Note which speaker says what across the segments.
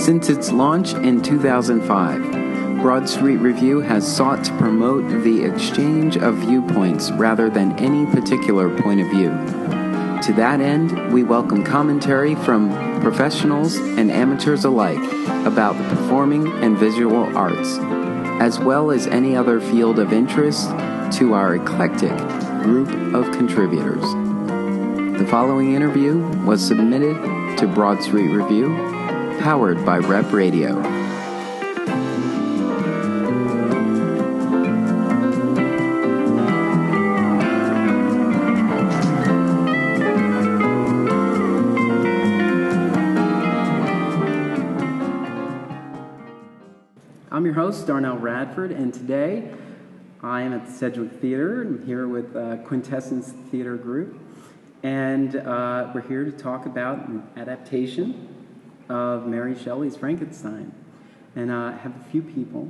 Speaker 1: Since its launch in 2005, Broad Street Review has sought to promote the exchange of viewpoints rather than any particular point of view. To that end, we welcome commentary from professionals and amateurs alike about the performing and visual arts, as well as any other field of interest to our eclectic group of contributors. The following interview was submitted to Broad Street Review, powered by Rep Radio. I'm your host, Darnell Radford, and today I am at the Sedgwick Theater. I'm here with Quintessence Theater Group, and we're here to talk about an adaptation of Mary Shelley's Frankenstein. And I have a few people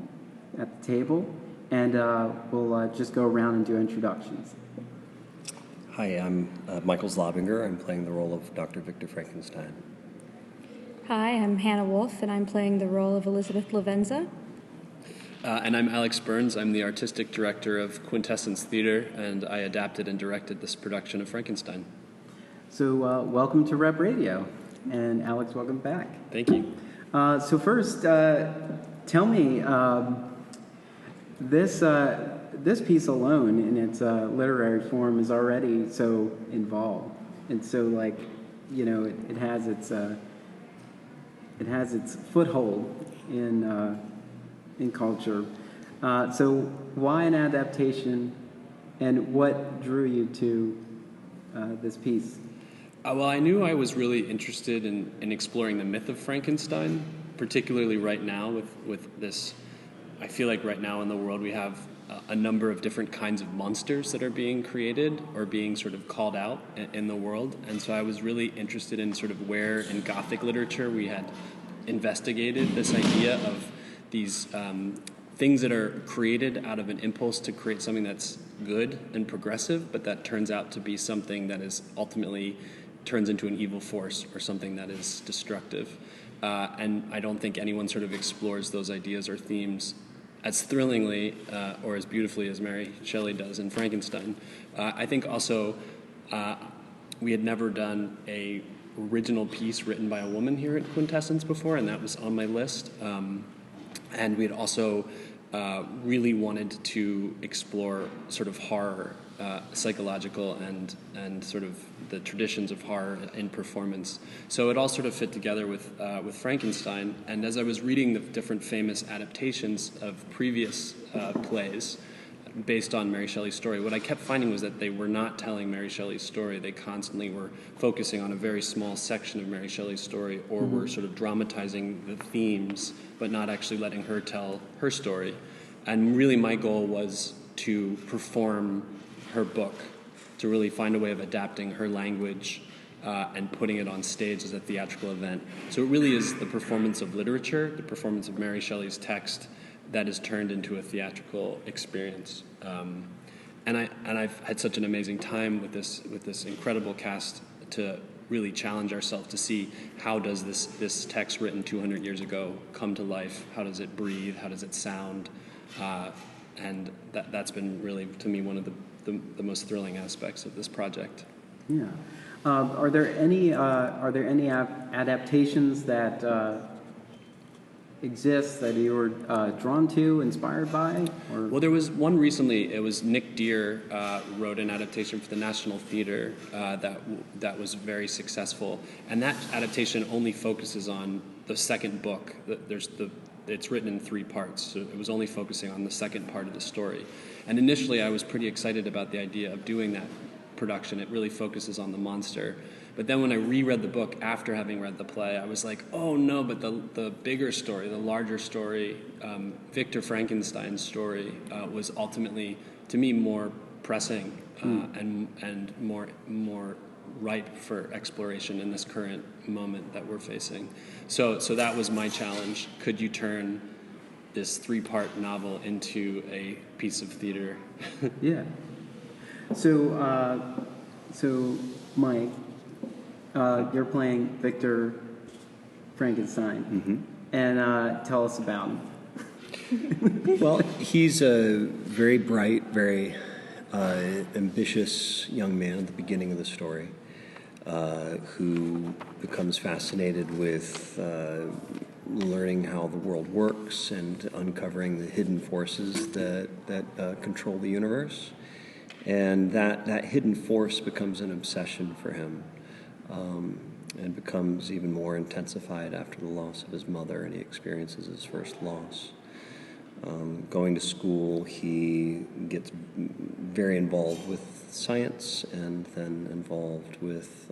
Speaker 1: at the table, and we'll just go around and do introductions.
Speaker 2: Hi, I'm Michael Zlobinger. I'm playing the role of Dr. Victor Frankenstein.
Speaker 3: Hi, I'm Hannah Wolf, and I'm playing the role of Elizabeth Lavenza.
Speaker 4: And I'm Alex Burns. I'm the artistic director of Quintessence Theater, and I adapted and directed this production of Frankenstein.
Speaker 1: So welcome to Rep Radio, and Alex, welcome back.
Speaker 4: Thank you.
Speaker 1: So first, tell me, this piece alone in its literary form is already so involved, and so it has its foothold in culture. So why an adaptation, and what drew you to this piece?
Speaker 4: Well, I knew I was really interested in exploring the myth of Frankenstein, particularly right now with this. I feel like right now in the world we have a number of different kinds of monsters that are being created or being sort of called out in the world. And so I was really interested in sort of where in Gothic literature we had investigated this idea of these things that are created out of an impulse to create something that's good and progressive, but that turns out to be something that is ultimately turns into an evil force or something that is destructive. And I don't think anyone sort of explores those ideas or themes as thrillingly or as beautifully as Mary Shelley does in Frankenstein. I think also we had never done a original piece written by a woman here at Quintessence before, and that was on my list. And we had also really wanted to explore sort of horror, psychological and sort of the traditions of horror in performance. So it all sort of fit together with Frankenstein. And as I was reading the different famous adaptations of previous plays based on Mary Shelley's story, what I kept finding was that they were not telling Mary Shelley's story. They constantly were focusing on a very small section of Mary Shelley's story, or were sort of dramatizing the themes, but not actually letting her tell her story. And really my goal was to perform her book, to really find a way of adapting her language and putting it on stage as a theatrical event. So it really is the performance of literature, the performance of Mary Shelley's text, that is turned into a theatrical experience. And I've had such an amazing time with this incredible cast to really challenge ourselves to see how does this text written 200 years ago come to life? How does it breathe? How does it sound? And that's been really, to me, one of the most thrilling aspects of this project.
Speaker 1: Yeah. Are there any adaptations that exists that you were drawn to, inspired by? Or?
Speaker 4: Well, there was one recently. It was Nick Deere wrote an adaptation for the National Theater that was very successful, and that adaptation only focuses on the second book. It's written in 3 parts, so it was only focusing on the second part of the story. And initially, I was pretty excited about the idea of doing that production. It really focuses on the monster. But then when I reread the book after having read the play, I was like, oh no, but the bigger story, the larger story, Victor Frankenstein's story was ultimately, to me, more pressing and more ripe for exploration in this current moment that we're facing. So that was my challenge. Could you turn this 3-part novel into a piece of theater?
Speaker 1: Yeah. So Mike, you're playing Victor Frankenstein, and tell us about him.
Speaker 2: Well, he's a very bright, very ambitious young man at the beginning of the story who becomes fascinated with learning how the world works and uncovering the hidden forces that control the universe. And that hidden force becomes an obsession for him and becomes even more intensified after the loss of his mother, and he experiences his first loss. Going to school, he gets very involved with science and then involved with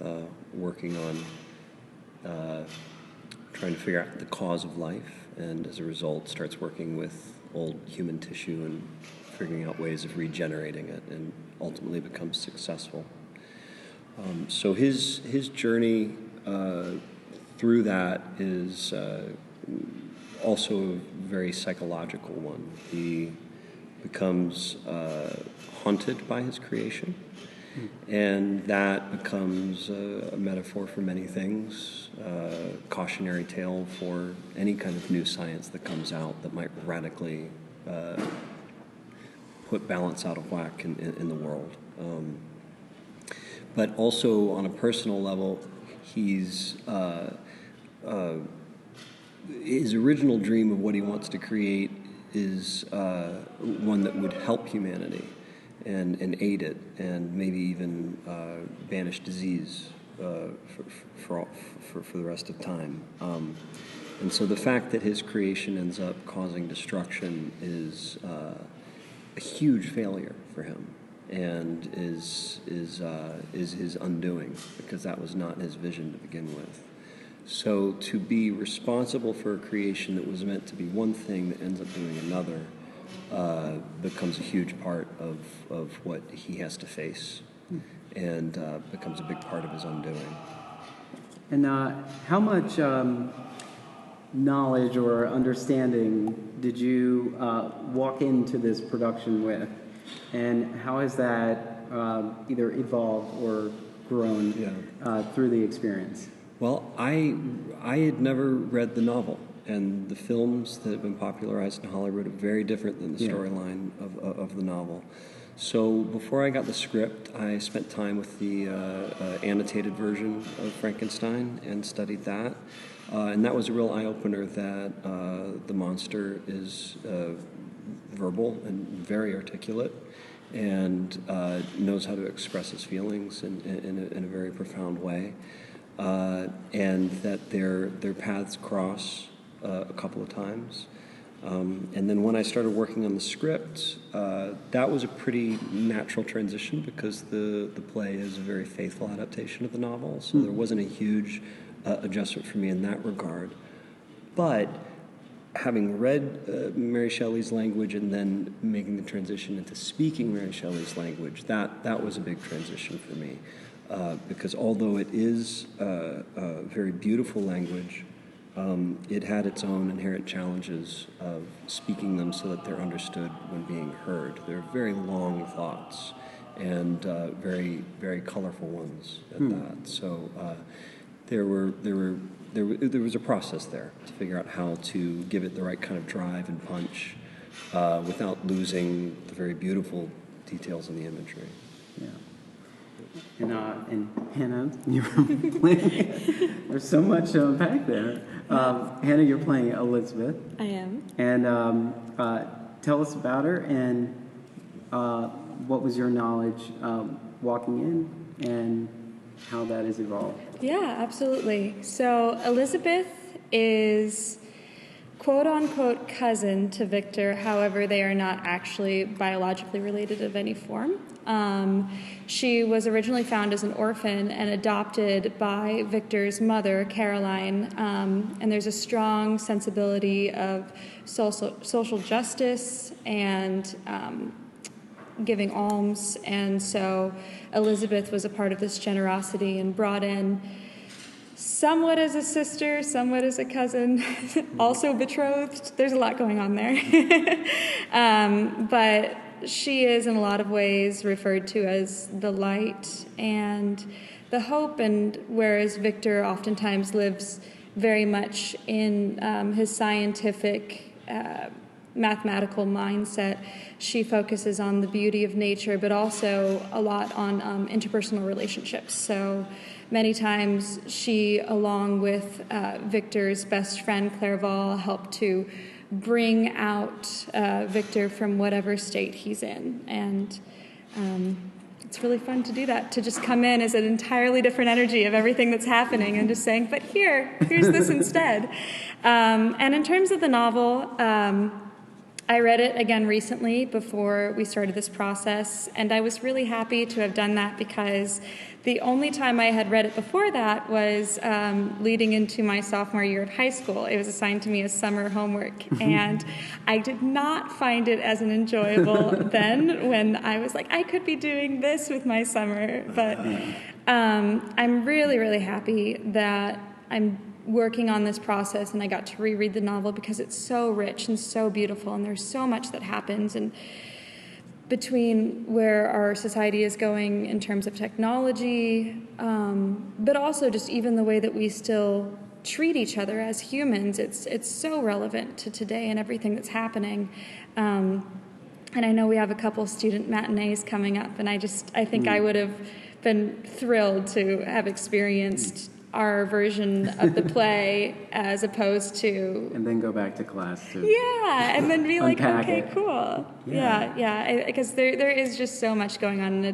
Speaker 2: working on trying to figure out the cause of life, and as a result starts working with old human tissue and figuring out ways of regenerating it, and ultimately becomes successful. So his journey through that is also a very psychological one. He becomes haunted by his creation, and that becomes a metaphor for many things, cautionary tale for any kind of new science that comes out that might radically put balance out of whack in the world. But also on a personal level, he's his original dream of what he wants to create is one that would help humanity and aid it, and maybe even banish disease for the rest of time. And so the fact that his creation ends up causing destruction is a huge failure for him, and is his undoing, because that was not his vision to begin with. So to be responsible for a creation that was meant to be one thing that ends up doing another becomes a huge part of what he has to face, and becomes a big part of his undoing.
Speaker 1: And how much knowledge or understanding did you walk into this production with, and how has that either evolved or grown through the experience?
Speaker 2: Well, I had never read the novel, and the films that have been popularized in Hollywood are very different than the storyline of the novel. So before I got the script, I spent time with the annotated version of Frankenstein and studied that. And that was a real eye-opener that the monster is verbal and very articulate, and knows how to express his feelings in a very profound way. And that their paths cross a couple of times. And then when I started working on the script, that was a pretty natural transition, because the play is a very faithful adaptation of the novel, so there wasn't a huge adjustment for me in that regard. But having read Mary Shelley's language and then making the transition into speaking Mary Shelley's language, that was a big transition for me. Because although it is a very beautiful language, it had its own inherent challenges of speaking them so that they're understood when being heard. They're very long thoughts, and very, very colorful ones at that. So there was a process there to figure out how to give it the right kind of drive and punch without losing the very beautiful details in the imagery.
Speaker 1: Yeah. And Hannah, you're playing. There's so much to unpack there. Hannah, you're playing Elizabeth.
Speaker 3: I am.
Speaker 1: And tell us about her, and what was your knowledge walking in, and how that has evolved.
Speaker 3: Yeah, absolutely. So Elizabeth is quote-unquote cousin to Victor. However, they are not actually biologically related of any form. She was originally found as an orphan and adopted by Victor's mother, Caroline, and there's a strong sensibility of social justice and giving alms, and so Elizabeth was a part of this generosity and brought in somewhat as a sister, somewhat as a cousin, also betrothed. There's a lot going on there. But she is in a lot of ways referred to as the light and the hope, and whereas Victor oftentimes lives very much in his scientific mathematical mindset. She focuses on the beauty of nature, but also a lot on interpersonal relationships. So many times she, along with Victor's best friend, Clairval, help to bring out Victor from whatever state he's in. And it's really fun to do that, to just come in as an entirely different energy of everything that's happening and just saying, but here's this instead. And in terms of the novel, I read it again recently before we started this process, and I was really happy to have done that because the only time I had read it before that was leading into my sophomore year of high school. It was assigned to me as summer homework, and I did not find it as an enjoyable then when I was like, I could be doing this with my summer. But I'm really, really happy that I'm working on this process and I got to reread the novel because it's so rich and so beautiful, and there's so much that happens, and between where our society is going in terms of technology, but also just even the way that we still treat each other as humans, it's so relevant to today and everything that's happening. And I know we have a couple student matinees coming up, and I think I would have been thrilled to have experienced our version of the play as opposed to...
Speaker 1: And then go back to class to...
Speaker 3: Yeah, and then be like, okay,
Speaker 1: it.
Speaker 3: Cool. Yeah. Because there is just so much going on,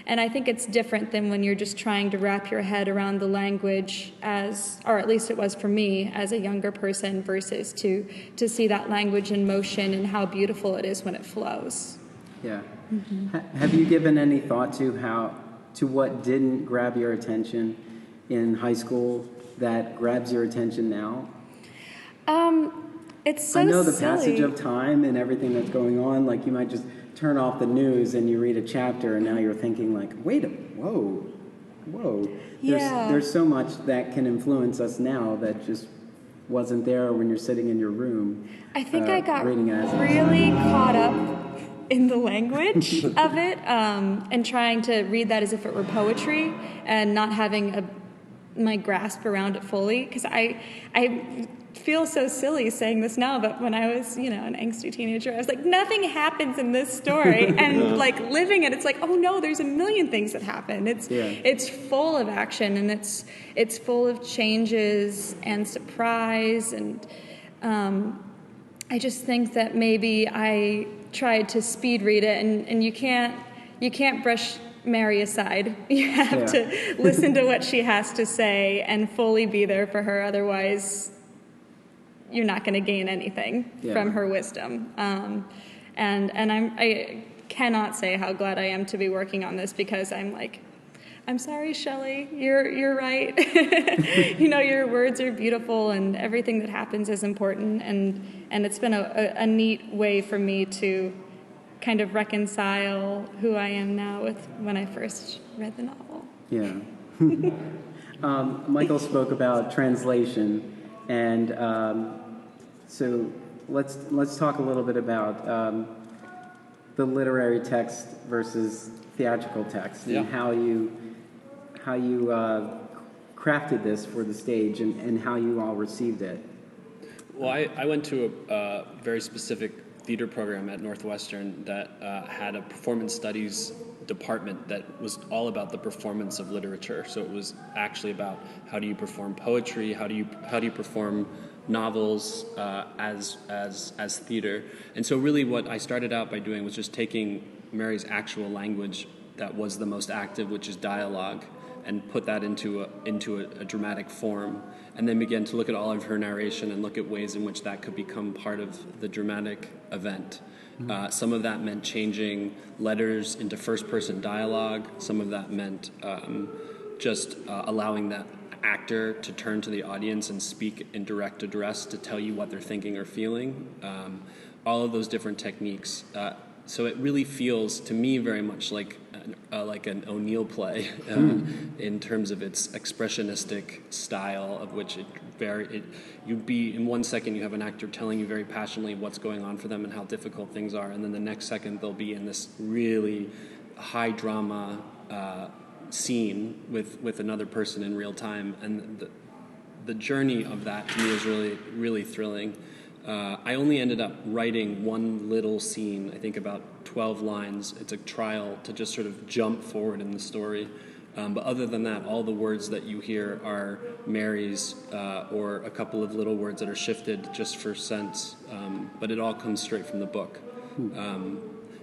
Speaker 3: and I think it's different than when you're just trying to wrap your head around the language or at least it was for me as a younger person, versus to see that language in motion and how beautiful it is when it flows.
Speaker 1: Yeah. Mm-hmm. Have you given any thought to what didn't grab your attention in high school that grabs your attention now?
Speaker 3: It's so
Speaker 1: I know the
Speaker 3: silly.
Speaker 1: passage of time and everything that's going on, like you might just turn off the news and you read a chapter and now you're thinking like, whoa. There's so much that can influence us now that just wasn't there when you're sitting in your room.
Speaker 3: I think I got really caught up in the language of it, and trying to read that as if it were poetry and not having my grasp around it fully, because I feel so silly saying this now, but when I was, an angsty teenager, I was like, nothing happens in this story, and like living it, it's like, oh no, there's a million things that happen. It's full of action, and it's full of changes and surprise, and I just think that maybe I tried to speed read it, and you can't brush Mary aside. You have to listen to what she has to say and fully be there for her. Otherwise, you're not going to gain anything from her wisdom. And I cannot say how glad I am to be working on this, because I'm sorry, Shelley, you're right. Your words are beautiful, and everything that happens is important. And it's been a neat way for me to kind of reconcile who I am now with when I first read the novel. Yeah.
Speaker 1: Michael spoke about translation, and so let's talk a little bit about the literary text versus theatrical text, and how you crafted this for the stage, and how you all received it.
Speaker 4: Well, I went to a very specific theater program at Northwestern that had a performance studies department that was all about the performance of literature. So it was actually about how do you perform poetry, how do you perform novels as theater. And so really what I started out by doing was just taking Mary's actual language that was the most active, which is dialogue, and put that into a dramatic form, and then began to look at all of her narration and look at ways in which that could become part of the dramatic event. Mm-hmm. Some of that meant changing letters into first-person dialogue. Some of that meant just allowing that actor to turn to the audience and speak in direct address to tell you what they're thinking or feeling. All of those different techniques. So it really feels to me very much like an O'Neill play in terms of its expressionistic style, of which you'd be in 1 second you have an actor telling you very passionately what's going on for them and how difficult things are, and then the next second they'll be in this really high drama scene with another person in real time, and the journey of that to me is really, really thrilling. I only ended up writing one little scene, I think about 12 lines. It's a trial to just sort of jump forward in the story. But other than that, all the words that you hear are Mary's or a couple of little words that are shifted just for sense. But it all comes straight from the book.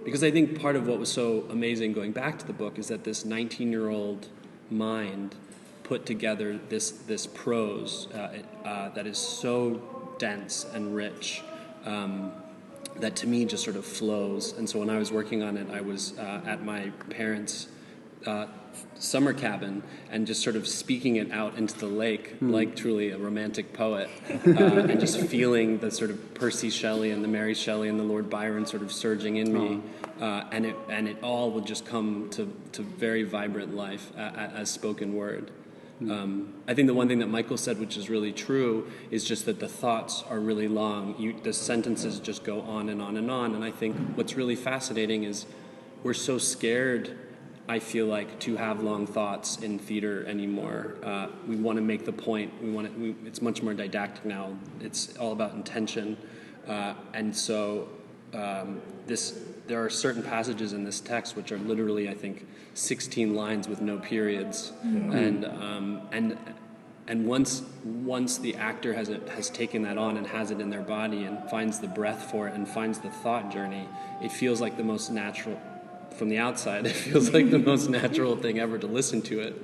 Speaker 4: Because I think part of what was so amazing going back to the book is that this 19-year-old mind put together this prose that is so dense and rich that to me just sort of flows. And so when I was working on it, I was at my parents' summer cabin and just sort of speaking it out into the lake like truly a romantic poet and just feeling the sort of Percy Shelley and the Mary Shelley and the Lord Byron sort of surging in me and it all would just come to very vibrant life as spoken word. I think the one thing that Michael said, which is really true, is just that the thoughts are really long. The sentences just go on and on and on. And I think what's really fascinating is we're so scared, I feel like, to have long thoughts in theater anymore. We want to make the point. It's much more didactic now. It's all about intention. And so there are certain passages in this text which are literally, I think, 16 lines with no periods. And once the actor has taken that on and has it in their body and finds the breath for it and finds the thought journey, it feels like the most natural. From the outside, it feels like the most natural thing ever to listen to it,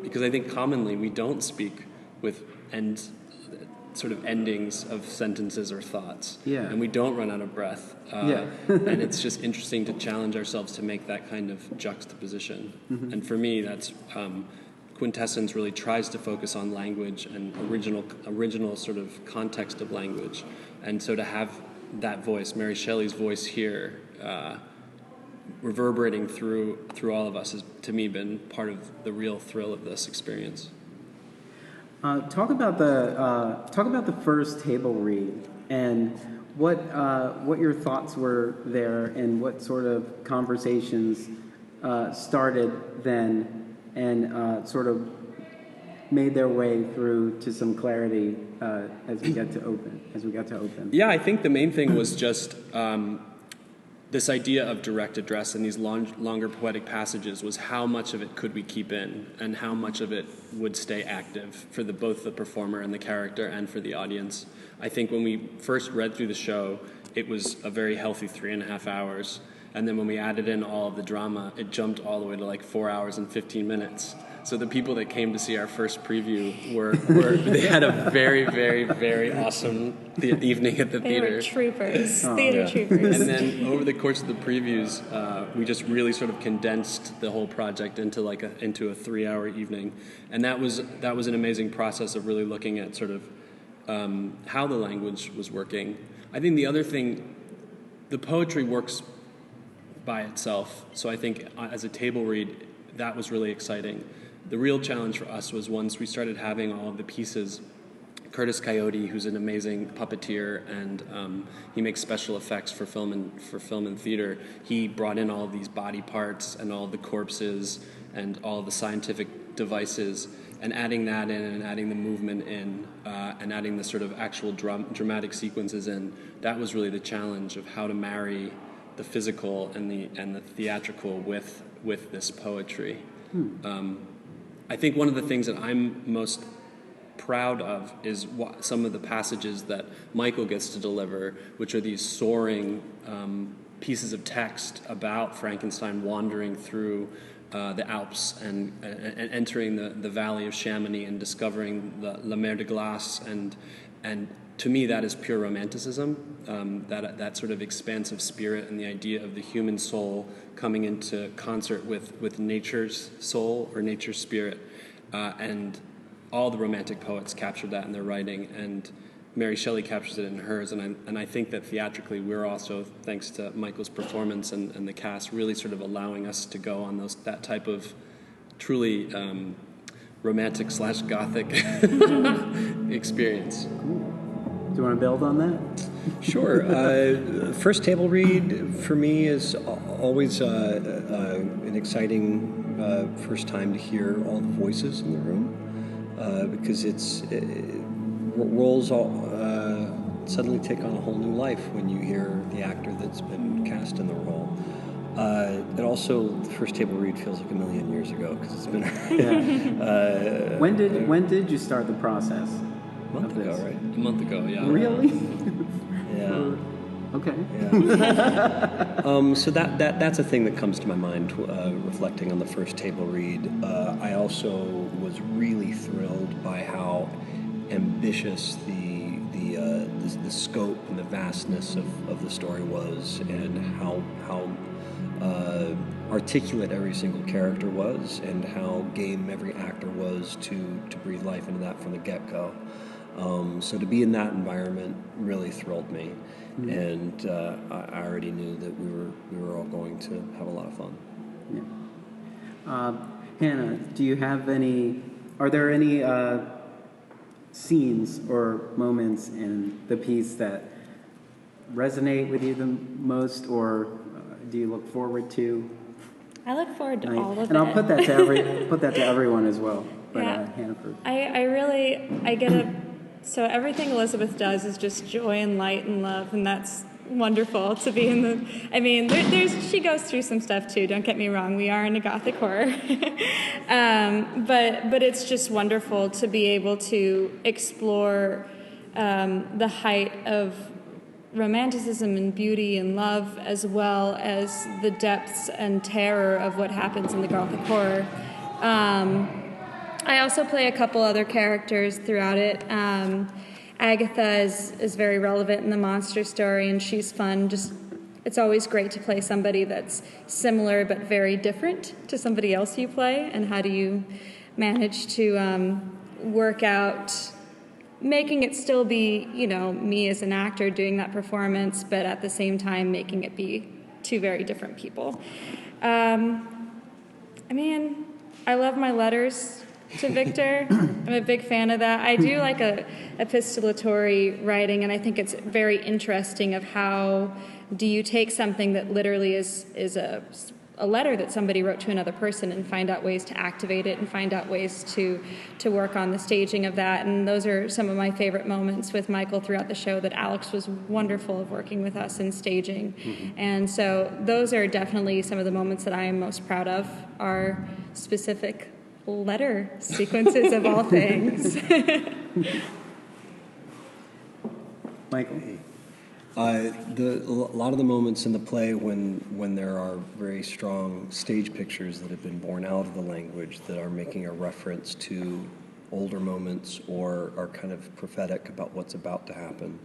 Speaker 4: because I think commonly we don't speak with sort of endings of sentences or thoughts, and we don't run out of breath, and it's just interesting to challenge ourselves to make that kind of juxtaposition. And for me, that's Quintessence really tries to focus on language and original sort of context of language, and so to have that voice, Mary Shelley's voice here, reverberating through all of us has, to me, been part of the real thrill of this experience.
Speaker 1: Talk about the first table read and what your thoughts were there and what sort of conversations started then and sort of made their way through to some clarity as we got to open.
Speaker 4: Yeah, I think the main thing was just this idea of direct address in these longer poetic passages was how much of it could we keep in and how much of it would stay active for both the performer and the character and for the audience. I think when we first read through the show, it was a very healthy 3.5 hours. And then when we added in all of the drama, it jumped all the way to like 4 hours and 15 minutes. So the people that came to see our first preview they had a very, very, very awesome evening at the theater.
Speaker 3: They were troopers, theater troopers.
Speaker 4: And then over the course of the previews, we just really sort of condensed the whole project into a 3-hour evening, and that was an amazing process of really looking at sort of how the language was working. I think the other thing, the poetry works by itself. So I think as a table read, that was really exciting. The real challenge for us was once we started having all of the pieces. Curtis Coyote, who's an amazing puppeteer, and he makes special effects for film and theater. He brought in all of these body parts and all the corpses and all the scientific devices, and adding that in and adding the movement in and adding the sort of actual dramatic sequences in. That was really the challenge of how to marry the physical and the theatrical with this poetry. I think one of the things that I'm most proud of is some of the passages that Michael gets to deliver, which are these soaring pieces of text about Frankenstein wandering through the Alps and entering the valley of Chamonix and discovering the La Mer de Glace, and to me that is pure romanticism, that sort of expansive spirit and the idea of the human soul coming into concert with nature's soul or nature's spirit, and all the romantic poets captured that in their writing, and Mary Shelley captures it in hers, and I think that theatrically we're also, thanks to Michael's performance and the cast, really sort of allowing us to go on that type of truly romantic/gothic experience.
Speaker 1: Do you want to build on that?
Speaker 2: Sure. First table read for me is always an exciting first time to hear all the voices in the room. because roles all suddenly take on a whole new life when you hear the actor that's been cast in the role. It also, the first table read feels like a million years ago because it's been.
Speaker 1: When did you start the process?
Speaker 2: A month ago, right?
Speaker 4: A month ago, yeah.
Speaker 1: Really?
Speaker 2: Yeah.
Speaker 1: Okay.
Speaker 2: Yeah. So that's a thing that comes to my mind reflecting on the first table read. I also was really thrilled by how ambitious the scope and the vastness of the story was, and how articulate every single character was, and how game every actor was to breathe life into that from the get-go. So to be in that environment really thrilled me, and I already knew that we were all going to have a lot of fun.
Speaker 1: Yeah. Hannah, do you have any? Are there any scenes or moments in the piece that resonate with you the most, or do you look forward to?
Speaker 3: I look forward to all of it.
Speaker 1: And I'll put that to everyone as well. But Hannah first.
Speaker 3: I get a. So everything Elizabeth does is just joy and light and love, and that's wonderful to be in the. I mean, she goes through some stuff too. Don't get me wrong. We are in a gothic horror, but it's just wonderful to be able to explore the height of romanticism and beauty and love, as well as the depths and terror of what happens in the gothic horror. I also play a couple other characters throughout it. Agatha is very relevant in the monster story, and she's fun. It's always great to play somebody that's similar but very different to somebody else you play, and how do you manage to work out making it still be, me as an actor doing that performance, but at the same time making it be two very different people. I love my letters to Victor. I'm a big fan of that. I do like a epistolatory writing, and I think it's very interesting of how do you take something that literally is a letter that somebody wrote to another person and find out ways to activate it and find out ways to work on the staging of that. And those are some of my favorite moments with Michael throughout the show, that Alex was wonderful of working with us in staging. Mm-hmm. And so those are definitely some of the moments that I am most proud of, are specific letter sequences of all things.
Speaker 1: Michael?
Speaker 2: A lot of the moments in the play when there are very strong stage pictures that have been born out of the language, that are making a reference to older moments or are kind of prophetic about what's about to happen,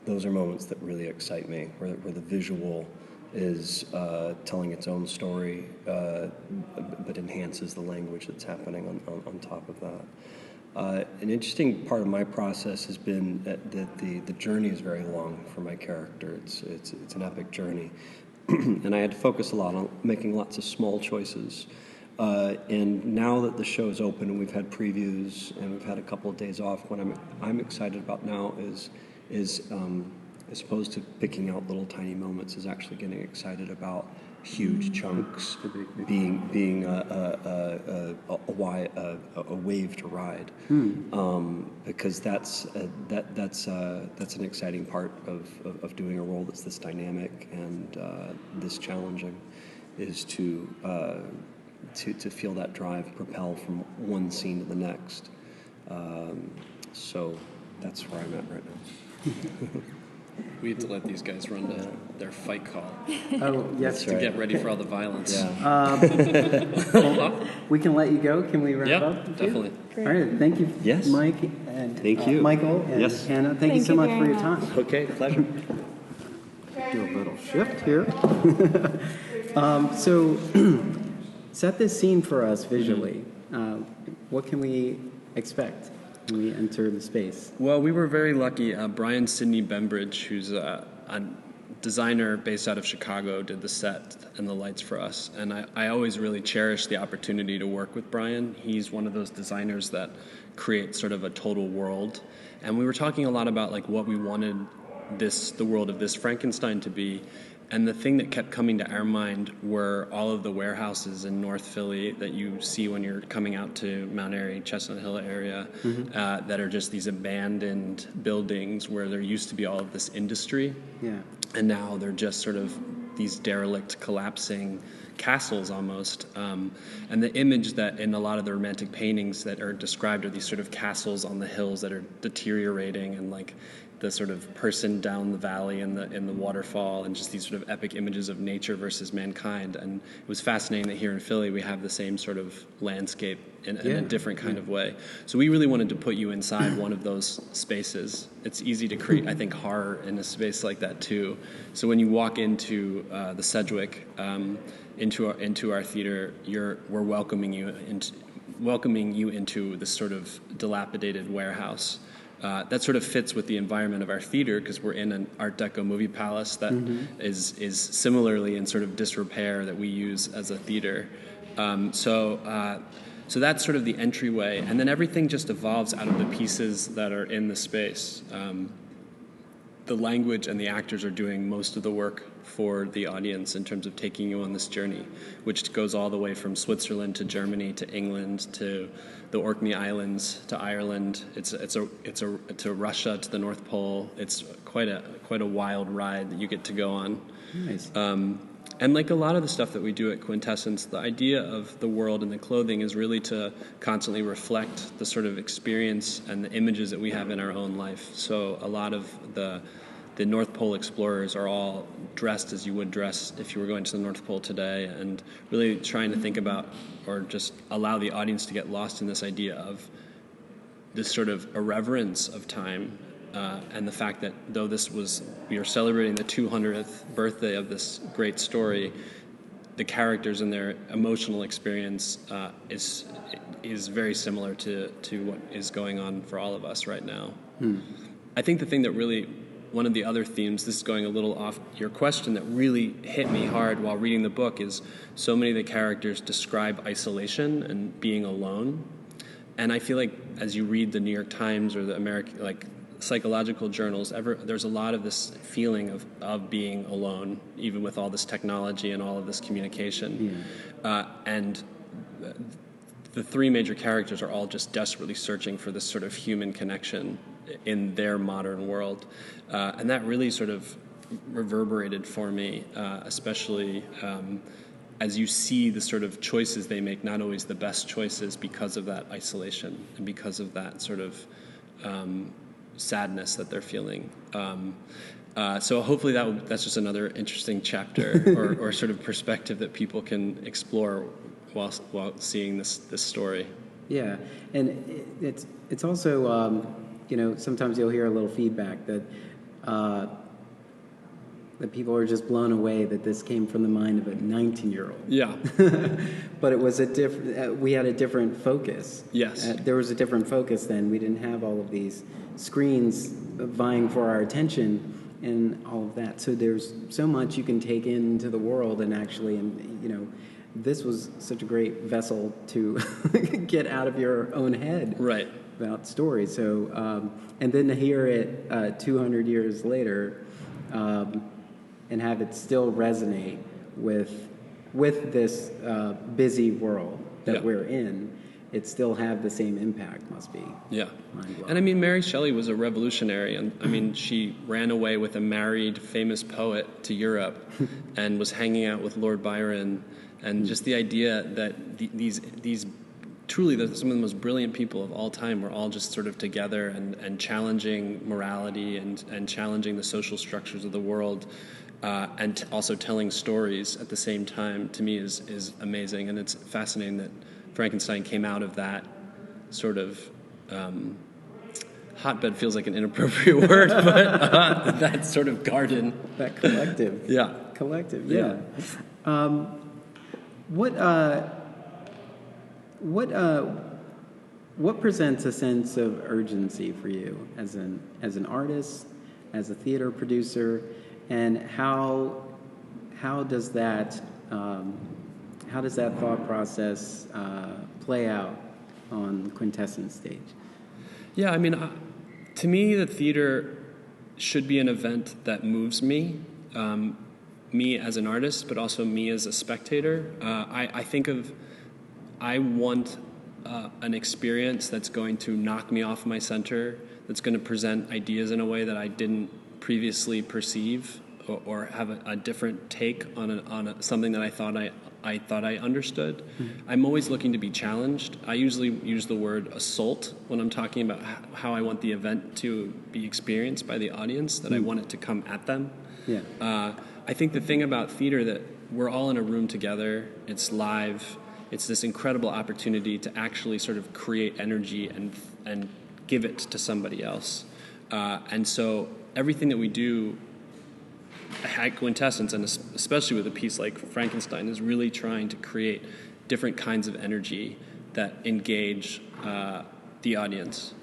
Speaker 2: those are moments that really excite me, where the visual is telling its own story, but enhances the language that's happening on top of that. An interesting part of my process has been that the journey is very long for my character. It's an epic journey, and I had to focus a lot on making lots of small choices. And now that the show's open and we've had previews and we've had a couple of days off, what I'm excited about now is as opposed to picking out little tiny moments, is actually getting excited about huge chunks being a wave to ride, because that's an exciting part of doing a role that's this dynamic and this challenging, is to feel that drive propel from one scene to the next. So that's where I'm at right now.
Speaker 4: We have to let these guys run their fight call.
Speaker 1: Oh, yes.
Speaker 4: To get ready for all the violence.
Speaker 2: Yeah.
Speaker 1: Well, we can let you go. Can we wrap up?
Speaker 4: Yeah, definitely.
Speaker 1: All right. Thank you,
Speaker 2: Yes.
Speaker 1: Mike, and
Speaker 2: Thank you.
Speaker 1: Michael, and
Speaker 2: Yes.
Speaker 1: Hannah. Thank you so much for your time.
Speaker 2: Okay, pleasure.
Speaker 1: Do a little shift here. So, set this scene for us visually. What can we expect when we enter the space?
Speaker 4: Well, we were very lucky. Brian Sidney Bembridge, who's a designer based out of Chicago, did the set and the lights for us. And I always really cherish the opportunity to work with Brian. He's one of those designers that creates sort of a total world. And we were talking a lot about like what we wanted the world of this Frankenstein to be. And the thing that kept coming to our mind were all of the warehouses in North Philly that you see when you're coming out to Mount Airy, Chestnut Hill area, that are just these abandoned buildings where there used to be all of this industry.
Speaker 1: Yeah.
Speaker 4: And now they're just sort of these derelict, collapsing castles almost. And the image that in a lot of the romantic paintings that are described are these sort of castles on the hills that are deteriorating, and like the sort of person down the valley in the waterfall, and just these sort of epic images of nature versus mankind. And it was fascinating that here in Philly we have the same sort of landscape in a different kind of way. So we really wanted to put you inside one of those spaces. It's easy to create, I think, horror in a space like that too. So when you walk into the Sedgwick, into our theater, we're welcoming you into this sort of dilapidated warehouse. That sort of fits with the environment of our theater, because we're in an Art Deco movie palace that is similarly in sort of disrepair that we use as a theater. So that's sort of the entryway, and then everything just evolves out of the pieces that are in the space. The language and the actors are doing most of the work for the audience in terms of taking you on this journey, which goes all the way from Switzerland to Germany to England to the Orkney Islands to Ireland. It's to Russia, to the North Pole. It's quite a wild ride that you get to go on.
Speaker 1: Nice.
Speaker 4: And like a lot of the stuff that we do at Quintessence, the idea of the world and the clothing is really to constantly reflect the sort of experience and the images that we have in our own life. So a lot of the North Pole explorers are all dressed as you would dress if you were going to the North Pole today, and really trying to think about or just allow the audience to get lost in this idea of this sort of irreverence of time. And the fact that though we are celebrating the 200th birthday of this great story, the characters and their emotional experience is very similar to what is going on for all of us right now. I think the thing that really, one of the other themes, this is going a little off your question, that really hit me hard while reading the book is so many of the characters describe isolation and being alone. And I feel like as you read the New York Times or the American, like, psychological journals, there's a lot of this feeling of being alone, even with all this technology and all of this communication. And the three major characters are all just desperately searching for this sort of human connection in their modern world. And that really sort of reverberated for me, especially as you see the sort of choices they make, not always the best choices because of that isolation and because of that sort of sadness that they're feeling. So hopefully that's just another interesting chapter or sort of perspective that people can explore while seeing this story.
Speaker 1: Yeah, and it's also sometimes you'll hear a little feedback that people are just blown away that this came from the mind of a 19-year-old.
Speaker 4: Yeah.
Speaker 1: But it was we had a different focus.
Speaker 4: Yes.
Speaker 1: There was a different focus then. We didn't have all of these screens vying for our attention and all of that. So there's so much you can take into the world, and actually, this was such a great vessel to get out of your own head.
Speaker 4: Right.
Speaker 1: About stories. So, and then to hear it 200 years later, and have it still resonate with this busy world that we're in, it still have the same impact, must be.
Speaker 4: Yeah. And I mean, Mary Shelley was a revolutionary, and I mean, she ran away with a married famous poet to Europe and was hanging out with Lord Byron, and just the idea that these truly some of the most brilliant people of all time were all just sort of together and challenging morality and challenging the social structures of the world, and also telling stories at the same time, to me is amazing. And it's fascinating that Frankenstein came out of that sort of hotbed feels like an inappropriate word, but that sort of garden.
Speaker 1: That collective.
Speaker 4: Yeah.
Speaker 1: Collective, yeah. What presents a sense of urgency for you as an artist, as a theater producer, and how does that thought process play out on Quintessence stage?
Speaker 4: Yeah, I mean, to me, the theater should be an event that moves me. me as an artist, but also me as a spectator. I want an experience that's going to knock me off my center, that's going to present ideas in a way that I didn't previously perceive, or have a different take on something that I thought I understood. Mm-hmm. I'm always looking to be challenged. I usually use the word assault when I'm talking about how I want the event to be experienced by the audience, that I want it to come at them.
Speaker 1: Yeah.
Speaker 4: I think the thing about theater, that we're all in a room together, it's live, it's this incredible opportunity to actually sort of create energy and give it to somebody else. And so everything that we do at Quintessence, and especially with a piece like Frankenstein, is really trying to create different kinds of energy that engage the audience.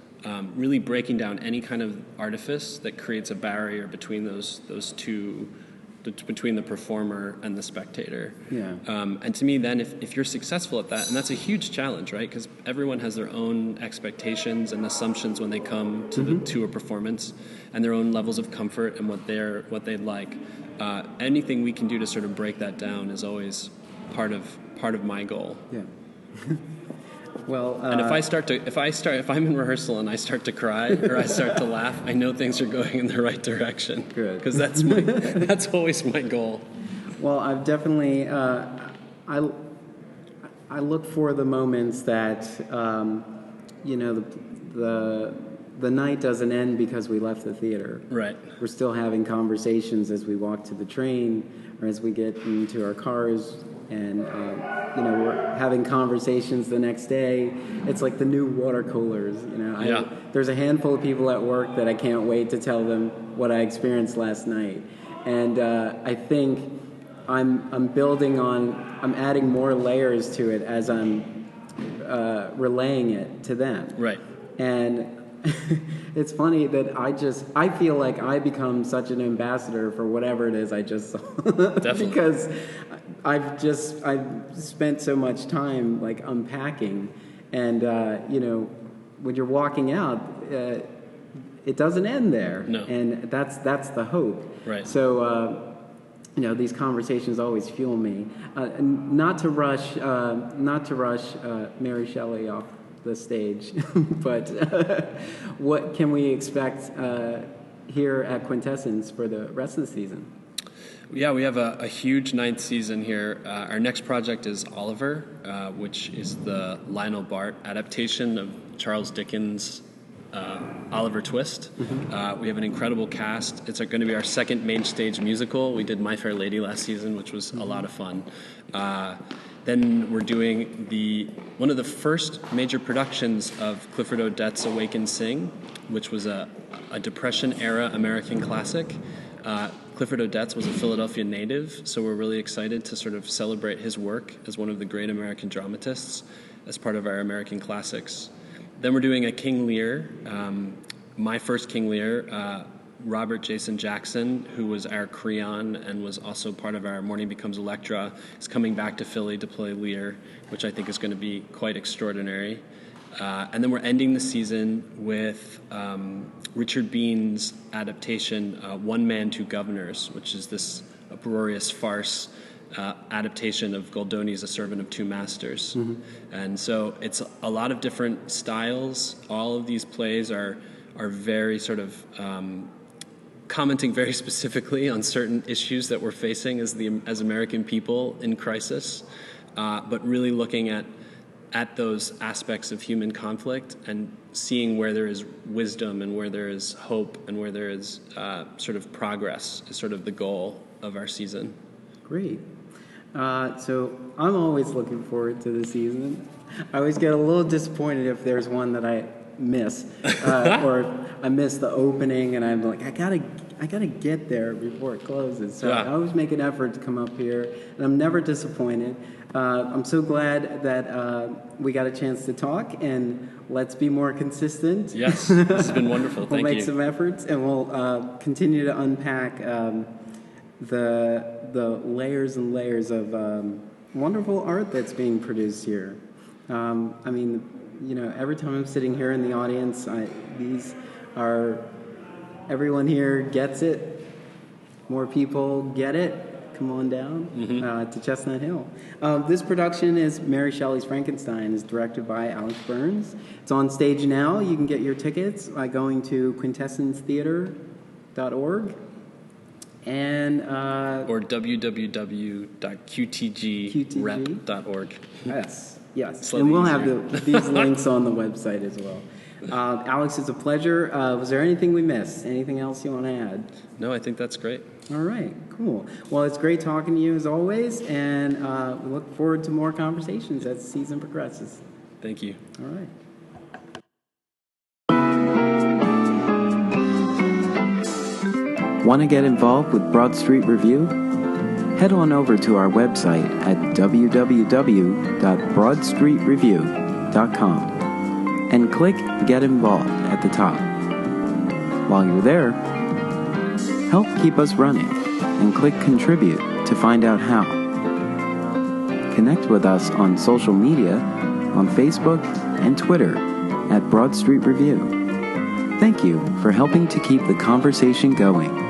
Speaker 4: Really breaking down any kind of artifice that creates a barrier between those two, between the performer and the spectator.
Speaker 1: Yeah.
Speaker 4: And to me, then, if you're successful at that, and that's a huge challenge, right? Because everyone has their own expectations and assumptions when they come to to a performance, and their own levels of comfort and what they like. Anything we can do to sort of break that down is always part of my goal.
Speaker 1: Yeah. Well,
Speaker 4: and if I'm in rehearsal and I start to cry or I start to laugh, I know things are going in the right direction.
Speaker 1: Good.
Speaker 4: Because that's always my goal.
Speaker 1: Well, I've definitely I look for the moments that the night doesn't end because we left the theater.
Speaker 4: Right.
Speaker 1: We're still having conversations as we walk to the train or as we get into our cars. And, we're having conversations the next day. It's like the new water coolers,
Speaker 4: Yeah.
Speaker 1: There's a handful of people at work that I can't wait to tell them what I experienced last night. And I think I'm adding more layers to it as I'm relaying it to them.
Speaker 4: Right.
Speaker 1: And it's funny that I feel like I become such an ambassador for whatever it is I just saw.
Speaker 4: Definitely.
Speaker 1: Because I've spent so much time like unpacking, and when you're walking out, it doesn't end there.
Speaker 4: No.
Speaker 1: And that's the hope.
Speaker 4: Right.
Speaker 1: So these conversations always fuel me. Not to rush Mary Shelley off the stage, but what can we expect here at Quintessence for the rest of the season?
Speaker 4: Yeah, we have a huge 9th season here. Our next project is Oliver, which is the Lionel Bart adaptation of Charles Dickens' Oliver Twist. Mm-hmm. We have an incredible cast. It's going to be our second main stage musical. We did My Fair Lady last season, which was a lot of fun. Then we're doing one of the first major productions of Clifford Odets' Awake and Sing, which was a Depression-era American classic. Clifford Odets was a Philadelphia native, so we're really excited to sort of celebrate his work as one of the great American dramatists as part of our American classics. Then we're doing a King Lear, my first King Lear, Robert Jason Jackson, who was our Creon and was also part of our Morning Becomes Electra, is coming back to Philly to play Lear, which I think is going to be quite extraordinary. And then we're ending the season with Richard Bean's adaptation, One Man, Two Governors, which is this uproarious farce adaptation of Goldoni's A Servant of Two Masters. Mm-hmm. And so it's a lot of different styles. All of these plays are very sort of commenting very specifically on certain issues that we're facing as American people in crisis, but really looking at those aspects of human conflict and seeing where there is wisdom and where there is hope and where there is sort of progress is sort of the goal of our season.
Speaker 1: Great. So I'm always looking forward to the season. I always get a little disappointed if there's one that I miss, or I miss the opening and I'm like, I gotta get there before it closes. So I always make an effort to come up here, and I'm never disappointed. I'm so glad that we got a chance to talk, and let's be more consistent.
Speaker 4: Yes, this has been wonderful.
Speaker 1: We'll
Speaker 4: Thank you.
Speaker 1: make some efforts, and we'll continue to unpack the layers and layers of wonderful art that's being produced here. I mean, every time I'm sitting here in the audience, everyone here gets it. More people get it. come on down to Chestnut Hill. This production is Mary Shelley's Frankenstein. Is directed by Alex Burns. It's on stage now. You can get your tickets by going to quintessencetheater.org and
Speaker 4: or www.qtgrep.org.
Speaker 1: Yes. And we'll have these links on the website as well. Alex, it's a pleasure. Was there anything we missed? Anything else you want to add?
Speaker 4: No, I think that's great.
Speaker 1: All right, cool. Well, it's great talking to you as always, and we look forward to more conversations as the season progresses.
Speaker 4: Thank you.
Speaker 1: All right. Want to get involved with Broad Street Review? Head on over to our website at www.broadstreetreview.com and click Get Involved at the top. While you're there, help keep us running and click Contribute to find out how. Connect with us on social media on Facebook and Twitter at Broad Street Review. Thank you for helping to keep the conversation going.